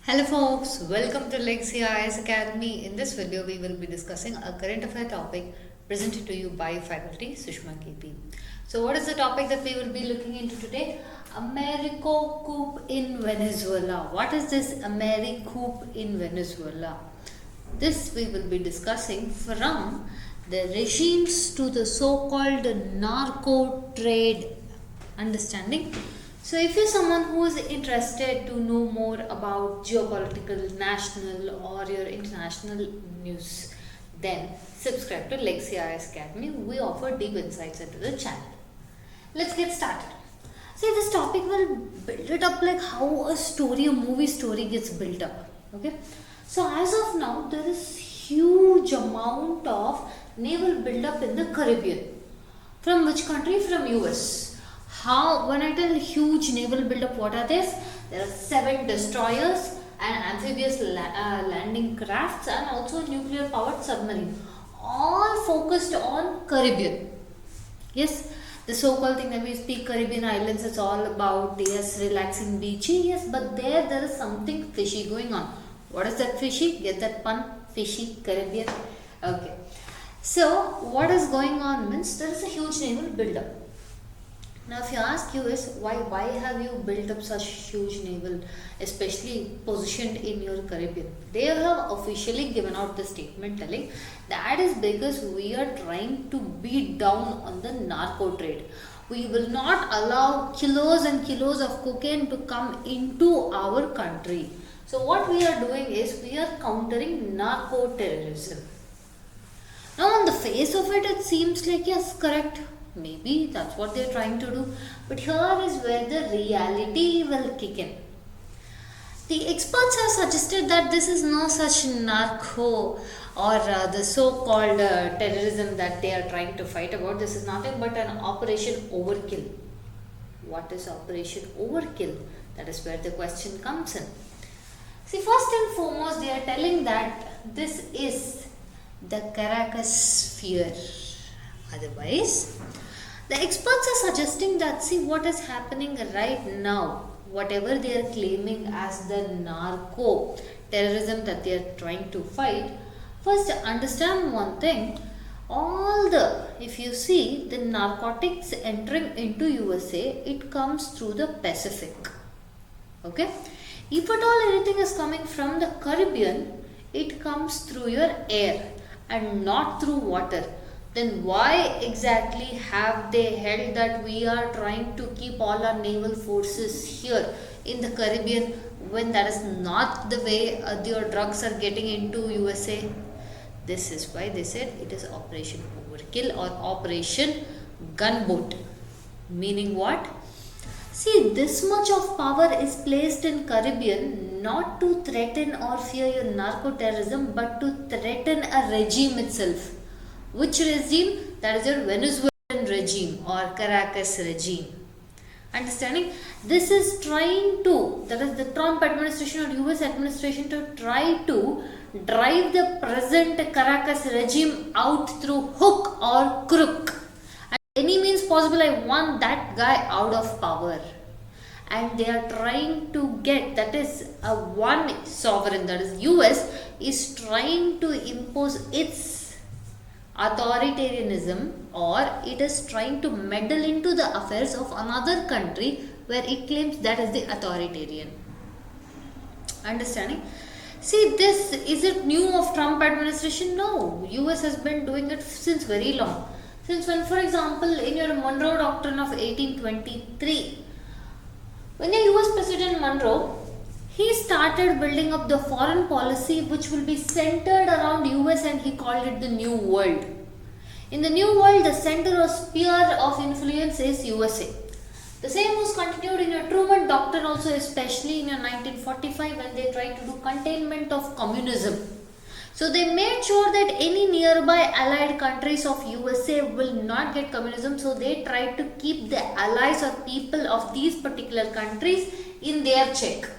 Hello folks, welcome to Legacy IAS Academy. In this video, we will be discussing a current affair topic presented to you by faculty Sushma KP. So what is the topic that we will be looking into today? Ameri-Coup in Venezuela. What is this Ameri-Coup in Venezuela? This we will be discussing from the regimes to the so-called narco trade understanding. So if you're someone who is interested to know more about geopolitical, national or your international news, then subscribe to Legacy IAS Academy. We offer deep insights into the channel. Let's get started. See, this topic will build it up like how a movie story gets built up. Okay. So as of now, there is huge amount of naval buildup in the Caribbean. From which country? From US. When I tell huge naval buildup, what are these? There are 7 destroyers and amphibious landing crafts and also nuclear powered submarine, all focused on Caribbean. Yes, the so-called thing that we speak Caribbean islands, it's all about, yes, relaxing beachy, yes, but there is something fishy going on. What is that fishy? Get that pun? Fishy, Caribbean. Okay. So what is going on means there is a huge naval buildup. Now if you ask US, why have you built up such huge naval, especially positioned in your Caribbean? They have officially given out the statement telling that is because we are trying to beat down on the narco trade. We will not allow kilos and kilos of cocaine to come into our country. So what we are doing is we are countering narco-terrorism. Now on the face of it, it seems like yes, correct. Maybe that's what they're trying to do. But here is where the reality will kick in. The experts have suggested that this is no such narco or the so-called terrorism that they are trying to fight about. This is nothing but an Operation Overkill. What is Operation Overkill? That is where the question comes in. See, first and foremost, they are telling that this is the Caracas sphere. Otherwise, the experts are suggesting that see what is happening right now, whatever they are claiming as the narco terrorism that they are trying to fight. First, understand one thing. If you see the narcotics entering into USA, it comes through the Pacific. Okay. If at all anything is coming from the Caribbean, it comes through your air and not through water. Then why exactly have they held that we are trying to keep all our naval forces here in the Caribbean when that is not the way your drugs are getting into USA? This is why they said it is Operation Overkill or Operation Gunboat. Meaning what? See, this much of power is placed in Caribbean not to threaten or fear your narco-terrorism but to threaten a regime itself. Which regime? That is your Venezuelan regime or Caracas regime. Understanding? This is trying to, that is the Trump administration or US administration to try to drive the present Caracas regime out through hook or crook. And any means possible, I want that guy out of power. And they are trying to get, that is a one sovereign, that is US, is trying to impose its authoritarianism, or it is trying to meddle into the affairs of another country where it claims that is the authoritarian. Understanding? See, this is it new of Trump administration? No, US has been doing it since very long. Since when, for example, in your Monroe Doctrine of 1823, when the US President Monroe, he started building up the foreign policy which will be centered around US and he called it the New World. In the New World, the center or sphere of influence is USA. The same was continued in your Truman Doctrine also, especially in your 1945 when they tried to do containment of communism. So they made sure that any nearby allied countries of USA will not get communism. So they tried to keep the allies or people of these particular countries in their check.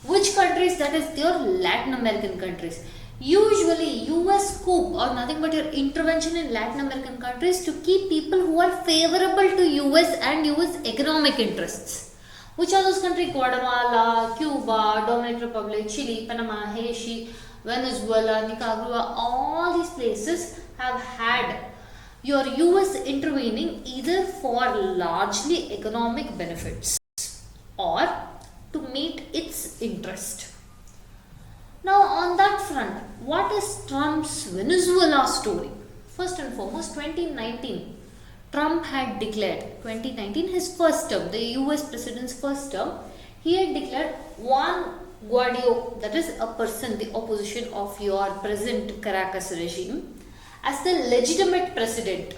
Which countries? That is your Latin American countries. Usually US coup or nothing but your intervention in Latin American countries to keep people who are favorable to US and US economic interests. Which are those countries? Guatemala, Cuba, Dominican Republic, Chile, Panama, Haiti, Venezuela, Nicaragua, all these places have had your US intervening either for largely economic benefits or to meet its interest. Now, on that front, what is Trump's Venezuela story? First and foremost, 2019, Trump had declared, 2019, his first term, the US president's first term, he had declared Juan Guaido, that is a person, the opposition of your present Caracas regime, as the legitimate president.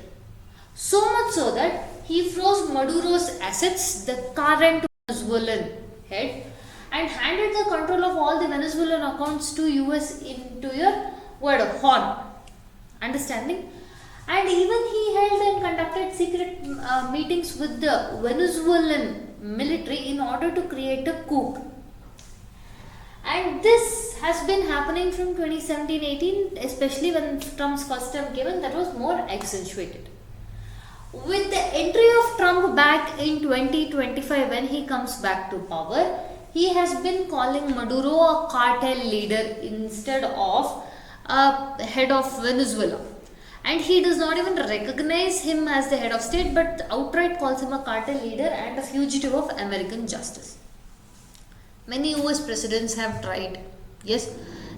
So much so that he froze Maduro's assets, the current Venezuelan head, and handed the control of all the Venezuelan accounts to US into your horn. Understanding? And even he held and conducted secret meetings with the Venezuelan military in order to create a coup. And this has been happening from 2017-18, especially when Trump's first term came in, that was more accentuated. With the entry of Trump back in 2025, when he comes back to power, he has been calling Maduro a cartel leader instead of a head of Venezuela. And he does not even recognize him as the head of state, but outright calls him a cartel leader and a fugitive of American justice. Many US presidents have tried, yes,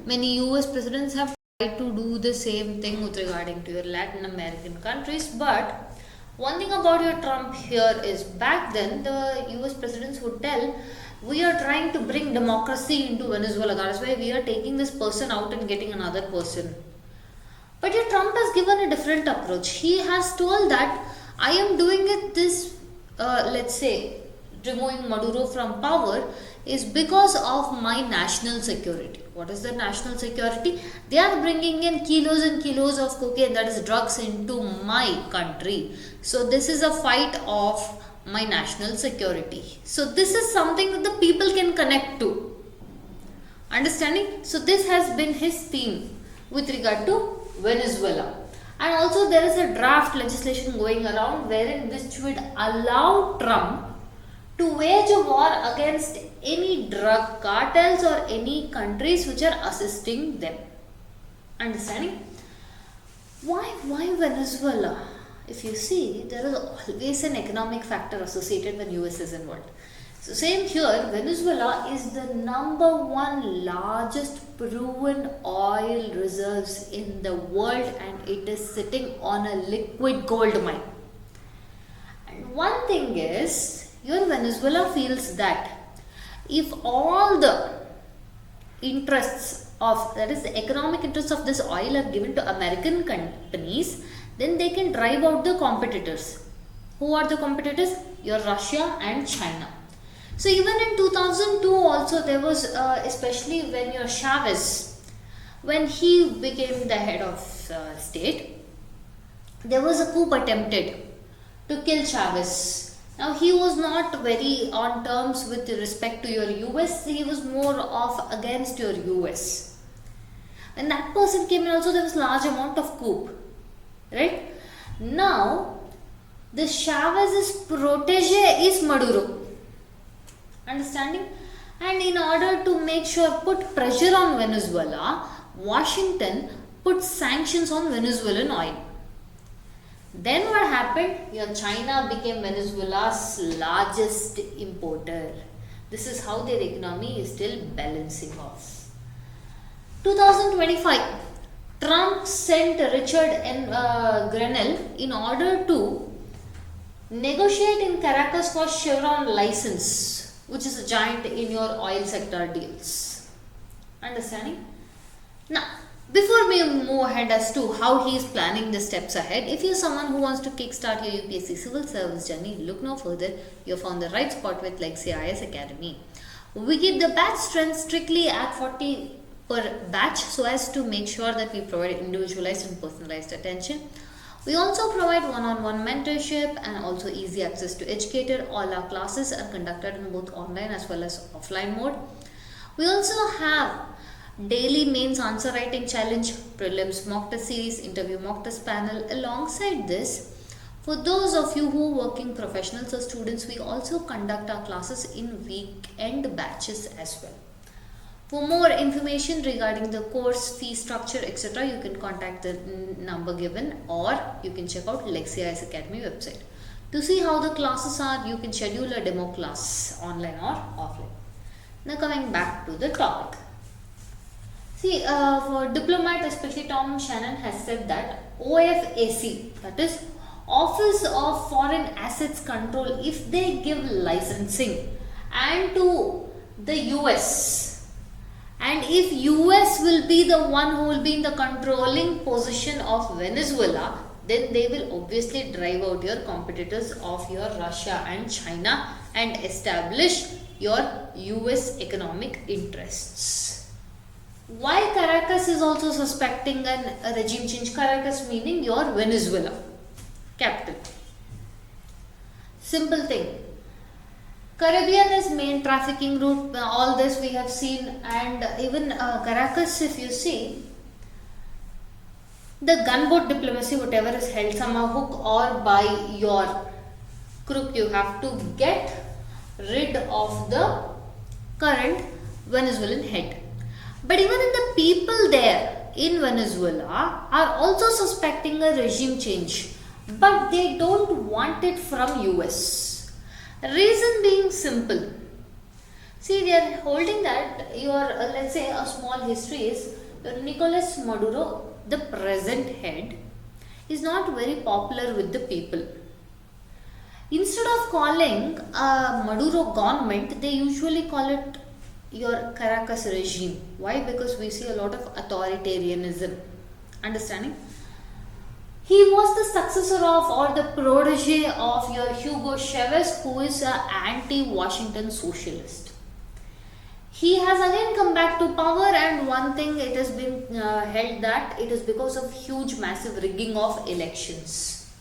many US presidents have tried to do the same thing with regarding to your Latin American countries, but one thing about your Trump here is back then the US presidents would tell, we are trying to bring democracy into Venezuela, that's why we are taking this person out and getting another person. But your Trump has given a different approach. He has told that I am doing it this, let's say, removing Maduro from power is because of my national security. What is the national security? They are bringing in kilos and kilos of cocaine, that is drugs, into my country. So this is a fight of my national security. So this is something that the people can connect to. Understanding? So this has been his theme with regard to Venezuela. And also there is a draft legislation going around wherein which would allow Trump to wage a war against any drug cartels or any countries which are assisting them. Understanding? Why Venezuela? If you see, there is always an economic factor associated when US is involved. So same here, Venezuela is the #1 largest proven oil reserves in the world, and it is sitting on a liquid gold mine. And one thing is, your Venezuela feels that if all the interests of, that is the economic interests of this oil are given to American companies, then they can drive out the competitors. Who are the competitors? Your Russia and China. So even in 2002 also there was, especially when your Chavez, when he became the head of state, there was a coup attempted to kill Chavez. Now he was not very on terms with respect to your US, he was more of against your US. When that person came in also there was large amount of coup. Right? Now, the Chavez's protege is Maduro. Understanding? And in order to make sure, put pressure on Venezuela, Washington put sanctions on Venezuelan oil. Then what happened? Your China became Venezuela's largest importer. This is how their economy is still balancing off. 2025. Trump sent Richard Grenell in order to negotiate in Caracas for Chevron license, which is a giant in your oil sector deals. Understanding? Now, before we move ahead as to how he is planning the steps ahead, if you're someone who wants to kickstart your UPSC civil service journey, look no further. You found the right spot with IAS Academy. We keep the batch strength strictly at 40 per batch so as to make sure that we provide individualized and personalized attention. We also provide one-on-one mentorship and also easy access to educator. All our classes are conducted in both online as well as offline mode. We also have daily mains answer writing challenge, prelims mock test series, interview mock test panel. Alongside this, For those of you who are working professionals or students, we also conduct our classes in weekend batches as well. For more information regarding the course, fee structure, etc., you can contact the number given, or you can check out Lexi IAS Academy website. To see how the classes are, you can schedule a demo class online or offline. Now coming back to the topic. See, for diplomat, especially Tom Shannon has said that OFAC, that is Office of Foreign Assets Control, if they give licensing and to the US, and if US will be the one who will be in the controlling position of Venezuela, then they will obviously drive out your competitors of your Russia and China and establish your US economic interests. Why Caracas is also suspecting a regime change? Caracas meaning your Venezuela capital. Simple thing. Caribbean is main trafficking route, all this we have seen, and even Caracas, if you see, the gunboat diplomacy, whatever is held somehow hook or by your crook, you have to get rid of the current Venezuelan head. But even the people there in Venezuela are also suspecting a regime change, but they don't want it from US. Reason being simple. See, they are holding that your, let's say a small history is Nicolas Maduro, the present head, is not very popular with the people. Instead of calling Maduro government, they usually call it your Caracas regime. Why? Because we see a lot of authoritarianism. Understanding? He was the successor of or the protege of your Hugo Chavez, who is an anti-Washington socialist. He has again come back to power, and one thing it has been held that it is because of huge massive rigging of elections.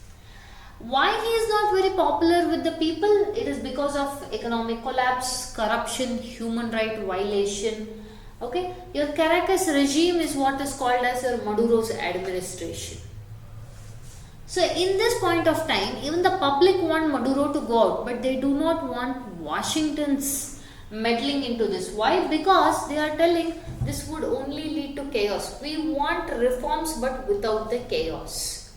Why he is not very popular with the people? It is because of economic collapse, corruption, human right violation. Okay, your Caracas regime is what is called as your Maduro's administration. So in this point of time, even the public want Maduro to go out, but they do not want Washington's meddling into this. Why? Because they are telling this would only lead to chaos. We want reforms but without the chaos.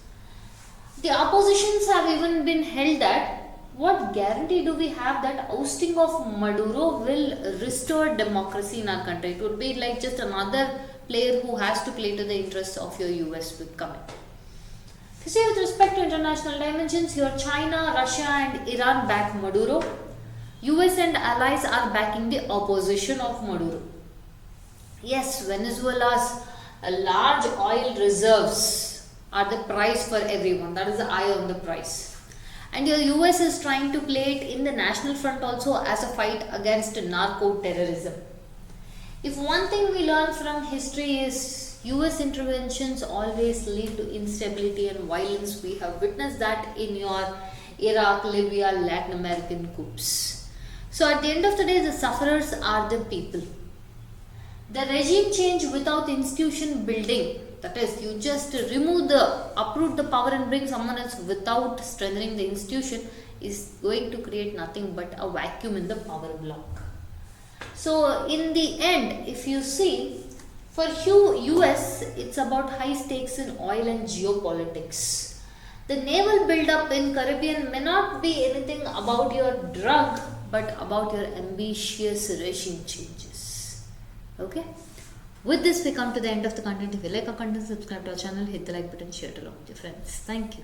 The oppositions have even been held that what guarantee do we have that ousting of Maduro will restore democracy in our country? It would be like just another player who has to play to the interests of your US with coming. You see, with respect to international dimensions, here China, Russia and Iran back Maduro. US and allies are backing the opposition of Maduro. Yes, Venezuela's large oil reserves are the price for everyone. That is the eye on the price. And your US is trying to play it in the national front also as a fight against narco-terrorism. If one thing we learn from history is US interventions always lead to instability and violence. We have witnessed that in your Iraq, Libya, Latin American coups. So at the end of the day, the sufferers are the people. The regime change without institution building, that is, you just uproot the power and bring someone else without strengthening the institution, is going to create nothing but a vacuum in the power block. So in the end, if you see, for US, it's about high stakes in oil and geopolitics. The naval buildup in Caribbean may not be anything about your drug, but about your ambitious regime changes. Okay? With this, we come to the end of the content. If you like our content, subscribe to our channel, hit the like button, share it along with your friends. Thank you.